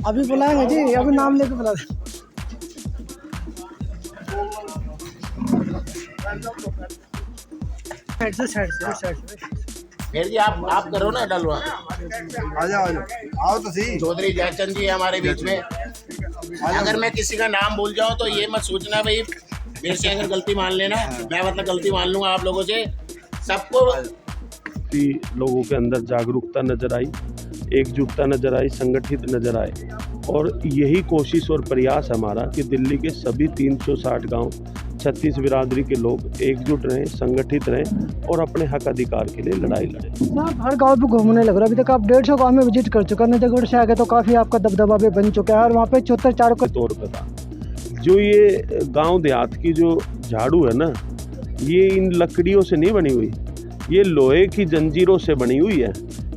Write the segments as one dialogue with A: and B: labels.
A: अभी बुलाएंगे जी, अभी नाम लेके बुला दे। साइड से
B: फिर जी आप करो ना डलवा।
C: आ जाओ आओ तो सही।
B: चौधरी जयचंद जी है हमारे बीच में। अगर मैं किसी का नाम भूल जाऊं तो ये मत सोचना भाई, मेरे से अगर गलती मान लेना, मैं मतलब गलती मान लूंगा आप लोगों से। सबको
D: लोगों के अंदर जागरूकता नजर आई, एकजुटता नजर आई, संगठित नजर आए, और यही कोशिश और प्रयास हमारा कि दिल्ली के सभी 360 गांव 36 बिरादरी के लोग एकजुट रहें, संगठित रहें और अपने हक अधिकार के लिए लड़ाई लड़ें।
A: आप हर गांव पे घूमने लग रहे हो, अभी तक आप 150 गांव में विजिट कर चुके हैं, नजगढ़ से आगे तो काफ़ी आपका दबदबा भी बन चुका है और वहाँ पे 74 चारों का
D: तौर पर था। जो ये गांव देहात की जो झाड़ू है ना, ये इन लकड़ियों से नहीं बनी हुई, ये लोहे की जंजीरों से बनी हुई है।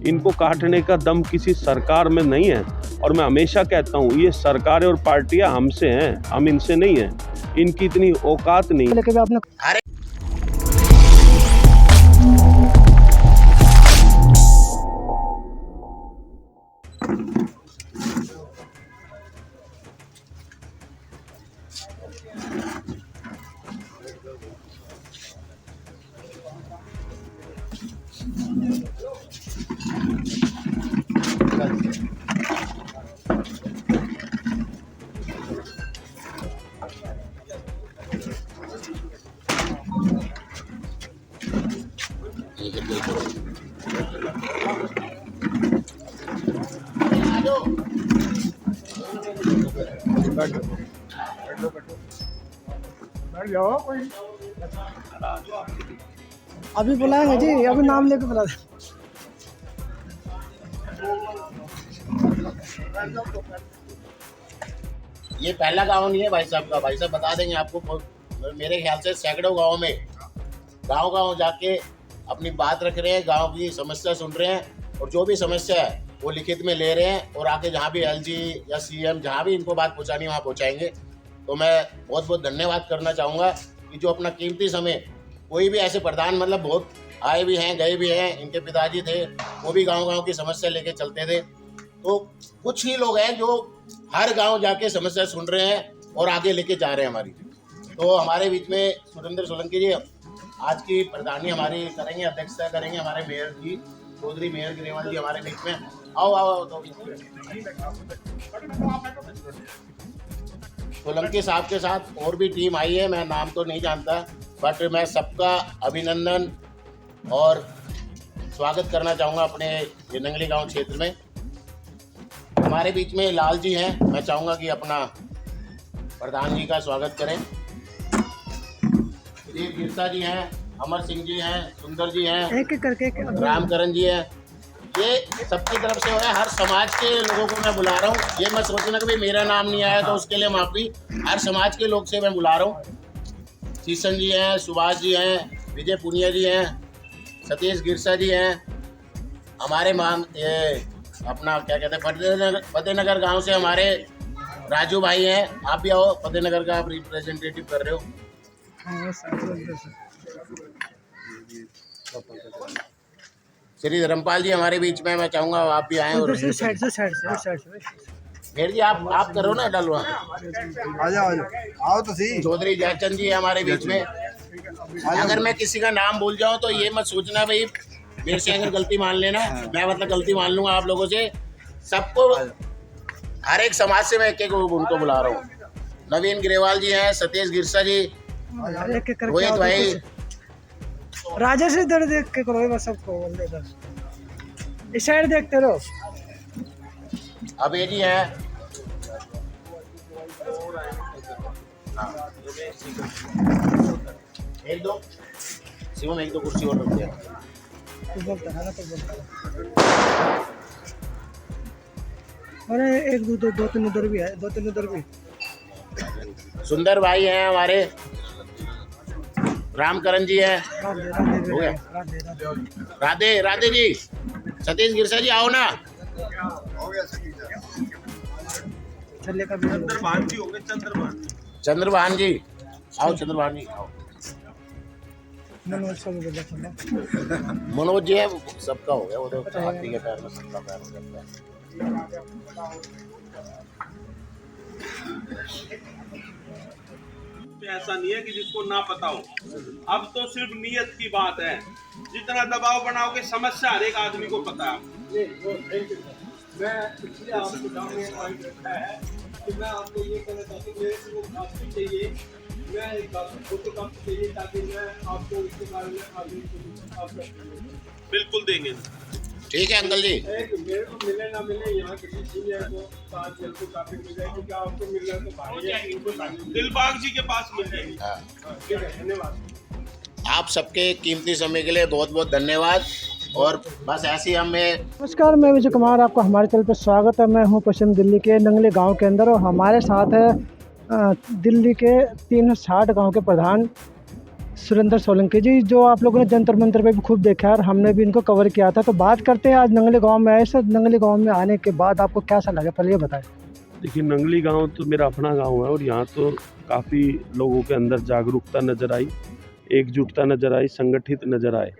D: इनको काटने का दम किसी सरकार में नहीं है। और मैं हमेशा कहता हूँ, ये सरकारें और पार्टियां हमसे हैं, हम इनसे नहीं हैं। इनकी इतनी औकात नहीं।
A: लेके आपने अभी बुलाएंगे जी, अभी नाम लेके बुला दे।
B: ये पहला गांव नहीं है भाई साहब का, भाई साहब बता देंगे आपको। मेरे ख्याल से सैकड़ों गाँव में गांव जाके अपनी बात रख रहे हैं, गांव की समस्या सुन रहे हैं, और जो भी समस्या है वो लिखित में ले रहे हैं, और आगे जहां भी एलजी या सीएम जहां भी इनको बात पहुंचानी है वहां पहुंचाएंगे। तो मैं बहुत बहुत धन्यवाद करना चाहूँगा कि जो अपना कीमती समय, कोई भी ऐसे प्रधान मतलब बहुत आए भी हैं गए भी हैं, इनके पिताजी थे वो भी गाँव की समस्या लेके चलते थे। तो कुछ ही लोग हैं जो हर गाँव जाके समस्या सुन रहे हैं और आगे लेके जा रहे हैं हमारी। तो हमारे बीच में सुरेंद्र सोलंकी जी आज की प्रधानी हमारी करेंगे, अध्यक्षता करेंगे हमारे मेयर जी, चौधरी मेयर ग्रेवाल जी हमारे बीच में। आओ तो सोलंकी साहब के साथ और भी टीम आई है, मैं नाम तो नहीं जानता, बट मैं सबका अभिनंदन और स्वागत करना चाहूँगा अपने ये नंगली गांव क्षेत्र में। हमारे बीच में लाल जी हैं, मैं चाहूँगा कि अपना प्रधान जी का स्वागत करें। देव गिरसा जी हैं, अमर सिंह जी हैं, सुंदर जी हैं,
A: एक एक करके
B: रामकरण जी हैं। ये सबकी तरफ से हो रहा है, हर समाज के लोगों को मैं बुला रहा हूँ। ये मत सोचना कि भाई मेरा नाम नहीं आया तो उसके लिए माफ़ी, हर समाज के लोग से मैं बुला रहा हूँ। शीशन जी हैं, सुभाष जी हैं, विजय पुनिया जी हैं, सतीश गिरसा जी हैं, हमारे ये अपना क्या कहते हैं फतेहनगर गांव से हमारे राजू भाई हैं। आप भी आओ, फतेहनगर का आप रिप्रेजेंटेटिव कर रहे हो। श्री धर्मपाल जी हमारे बीच में, मैं चाहूँगा आप भी आए। और
A: साइड से
B: फिर जी आप करो ना डलवा।
C: आ जाओ आओ तो सही।
B: चौधरी जयचंद जी है हमारे बीच में। अगर मैं किसी का नाम भूल जाऊं तो ये मत सोचना भाई, मेरे से अगर गलती मान लेना, मैं मतलब गलती मान लूंगा आप लोगों से। सबको हर एक समाज से मैं एक उनको बुला रहा हूँ। नवीन ग्रेवाल जी हैं, सतीश गिरसा जी, रोहित भाई,
A: राजा से इधर देख के करो, बस सबको बोल दे, इस साइड देखते रहो।
B: अबे जी हैं, एक दो शिवम, एक दो कुर्सी और रख दिया।
A: अरे एक दो तीन उधर भी है, दो तीन उधर भी।
B: सुंदर भाई हैं हमारे, रामकरण जी हैं, हो गया। राधे राधे जी, सतीश गिरसा जी आओ ना।
C: चंद्रभान जी हो गए,
B: चंद्रभान जी आओ, चंद्रभान जी आओ। मनोज जी है, वो सबका हो गया, वो तो हाथी के पैर में सबका पैर हो जाता है।
D: ऐसा नहीं है कि जिसको ना पता हो, अब तो सिर्फ नियत की बात है। जितना दबाव बनाओगे समस्या हर एक आदमी को पता है।
E: मैं इसलिए आपके सामने पॉइंट रखा है कि मैं आपको ये कहना चाहता हूँ, मेरे को काफी चाहिए, मैं एक फोटो काफी चाहिए ताकि मैं आपको इसके बारे में आगे
D: बिल्कुल देंगे।
B: ठीक है अंकल जी।
E: एक मेरे को मिले ना मिले, यहाँ किसी सीनियर को 5 जन को काफी मिल जाए, क्योंकि आपको मिल रहा है तो भाई है, इनको
D: दिलबाग जी के पास मिल जाएगी।
B: हाँ,
E: ठीक है, धन्यवाद।
B: आप सबके कीमती समय के लिए बहुत बहुत धन्यवाद। और बस ऐसे ही हमें
A: नमस्कार, मैं विजय कुमार, आपका हमारे चैनल पर स्वागत है। मैं हूं पश्चिम दिल्ली के नंगली गांव के अंदर और हमारे साथ है दिल्ली के 360 गांव के प्रधान सुरेंद्र सोलंकी जी, जो आप लोगों ने जंतर मंतर पे भी खूब देखा और हमने भी इनको कवर किया था। तो बात करते हैं आज नंगली गांव में आए। सर, नंगली गांव में आने के बाद आपको कैसा लगा, पहले ये बताएं।
D: देखिए, नंगली गांव तो मेरा अपना गांव है और यहाँ तो काफ़ी लोगों के अंदर जागरूकता नज़र आई, एकजुटता नज़र आई, संगठित नज़र आए।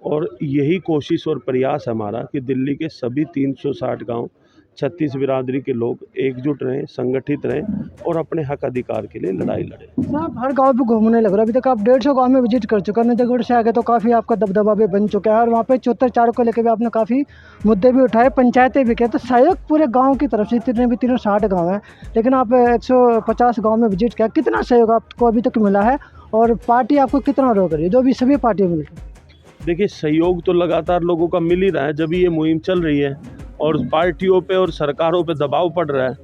D: और यही कोशिश और प्रयास हमारा कि दिल्ली के सभी 360 गांव, 36 बिरादरी के लोग एकजुट रहें, संगठित रहें और अपने हक अधिकार के लिए लड़ाई लड़ें।
A: आप हर गांव पे घूमने लग रहे हो, अभी तक आप 150 गांव में विजिट कर चुके हैं। नजरगढ़ से आगे तो काफ़ी आपका दबदबा भी बन चुका है और वहाँ पे 74 को लेकर भी आपने काफ़ी मुद्दे भी उठाए, पंचायतें भी किए। तो सहयोग पूरे गाँव की तरफ से, जितने भी 360 गाँव हैं, लेकिन आप 150 गाँव में विजिट किया, कितना सहयोग आपको अभी तक मिला है और पार्टी आपको कितना रोक रही है, जो भी सभी पार्टियाँ मिलकर?
D: देखिए, सहयोग तो लगातार लोगों का मिल ही रहा है, जब ये मुहिम चल रही है और पार्टियों पे और सरकारों पे दबाव पड़ रहा है।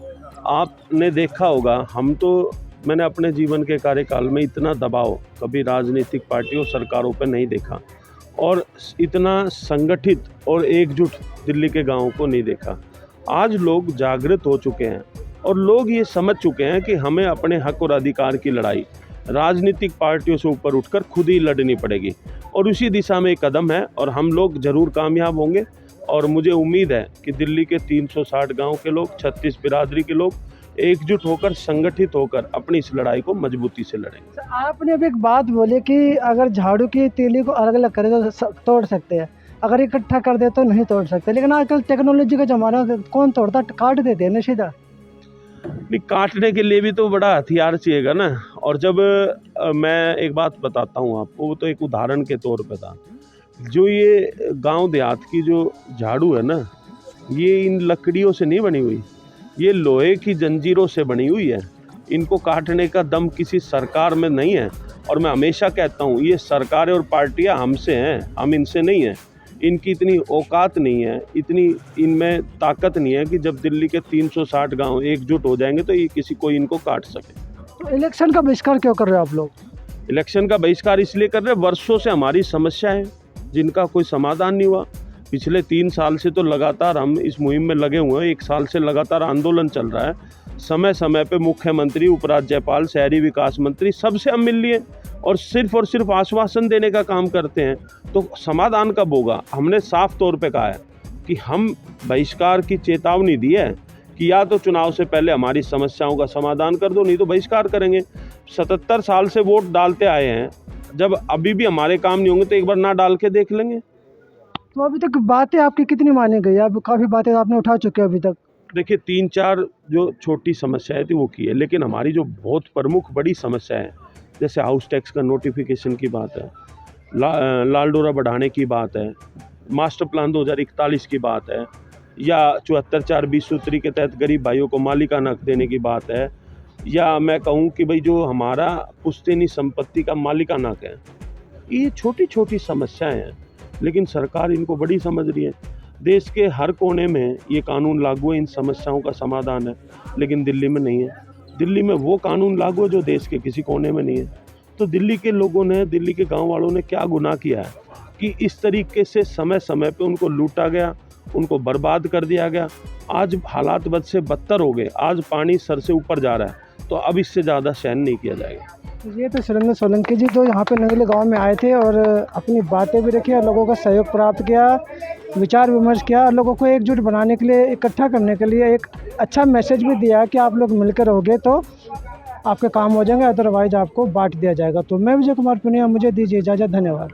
D: आपने देखा होगा, मैंने अपने जीवन के कार्यकाल में इतना दबाव कभी राजनीतिक पार्टियों सरकारों पे नहीं देखा और इतना संगठित और एकजुट दिल्ली के गांवों को नहीं देखा। आज लोग जागृत हो चुके हैं और लोग ये समझ चुके हैं कि हमें अपने हक और अधिकार की लड़ाई राजनीतिक पार्टियों से ऊपर उठकर खुद ही लड़नी पड़ेगी और उसी दिशा में एक कदम है और हम लोग ज़रूर कामयाब होंगे। और मुझे उम्मीद है कि दिल्ली के 360 गांव के लोग, 36 बिरादरी के लोग एकजुट होकर, संगठित होकर अपनी इस लड़ाई को मजबूती से लड़ेंगे।
A: आपने अभी एक बात बोली कि अगर झाड़ू की तीली को अलग अलग करे तो तोड़ सकते हैं, अगर इकट्ठा कर दे तो नहीं तोड़ सकते। लेकिन आजकल टेक्नोलॉजी का ज़माना, कौन तोड़ता, काट देते हैं ना सीधा।
D: नहीं, काटने के लिए भी तो बड़ा हथियार चाहिएगा ना। और जब मैं एक बात बताता हूँ आपको, वो तो एक उदाहरण के तौर पे था। जो ये गांव देहात की जो झाड़ू है ना, ये इन लकड़ियों से नहीं बनी हुई, ये लोहे की जंजीरों से बनी हुई है। इनको काटने का दम किसी सरकार में नहीं है। और मैं हमेशा कहता हूँ, ये सरकारें और पार्टियाँ हमसे हैं, हम इनसे नहीं हैं। इनकी इतनी औकात नहीं है, इतनी इनमें ताकत नहीं है कि जब दिल्ली के 360 गांव एकजुट हो जाएंगे तो ये किसी को इनको काट सके।
A: तो इलेक्शन का बहिष्कार क्यों कर रहे हो आप लोग?
D: इलेक्शन का बहिष्कार इसलिए कर रहे हैं, वर्षों से हमारी समस्या है जिनका कोई समाधान नहीं हुआ। पिछले 3 साल से तो लगातार हम इस मुहिम में लगे हुए हैं, 1 साल से लगातार आंदोलन चल रहा है। समय समय पे मुख्यमंत्री, उपराज्यपाल, शहरी विकास मंत्री, सबसे हम मिल लिए और सिर्फ आश्वासन देने का काम करते हैं। तो समाधान कब होगा? हमने साफ तौर पे कहा है कि हम बहिष्कार की चेतावनी दी है कि या तो चुनाव से पहले हमारी समस्याओं का समाधान कर दो, नहीं तो बहिष्कार करेंगे। 77 साल से वोट डालते आए हैं, जब अभी भी हमारे काम नहीं होंगे तो एक बार ना डाल के देख लेंगे।
A: तो अभी तक बातें आपकी कितनी मानी गई? अब काफ़ी बातें आपने उठा चुके हैं अभी तक।
D: देखिए, 3-4 जो छोटी समस्याएं थी वो की है, लेकिन हमारी जो बहुत प्रमुख बड़ी समस्या है, जैसे हाउस टैक्स का नोटिफिकेशन की बात है, लाल डोरा बढ़ाने की बात है, मास्टर प्लान 2041 की बात है, या 74-4-20 सूत्री के तहत गरीब भाइयों को मालिकाना हक देने की बात है, या मैं कहूँ कि भाई जो हमारा पुश्तैनी संपत्ति का मालिकाना हक है। ये छोटी छोटी समस्याएं हैं, लेकिन सरकार इनको बड़ी समझ रही है। देश के हर कोने में ये कानून लागू है, इन समस्याओं का समाधान है, लेकिन दिल्ली में नहीं है। दिल्ली में वो कानून लागू है जो देश के किसी कोने में नहीं है। तो दिल्ली के लोगों ने, दिल्ली के गांव वालों ने क्या गुनाह किया है कि इस तरीके से समय समय पे उनको लूटा गया, उनको बर्बाद कर दिया गया। आज हालात बद से बदतर हो गए, आज पानी सर से ऊपर जा रहा है, तो अब इससे ज़्यादा सहन नहीं किया जाएगा।
A: ये तो सुरेंद्र सोलंकी जी जो यहाँ पे नंगली गांव में आए थे और अपनी बातें भी रखी और लोगों का सहयोग प्राप्त किया, विचार विमर्श किया और लोगों को एकजुट बनाने के लिए, इकट्ठा करने के लिए एक अच्छा मैसेज भी दिया कि आप लोग मिलकर रहोगे तो आपके काम हो जाएंगे, अदरवाइज आपको बांट दिया जाएगा। तो मैं विजय कुमार पुनिया, मुझे दीजिए इजाज़त, धन्यवाद।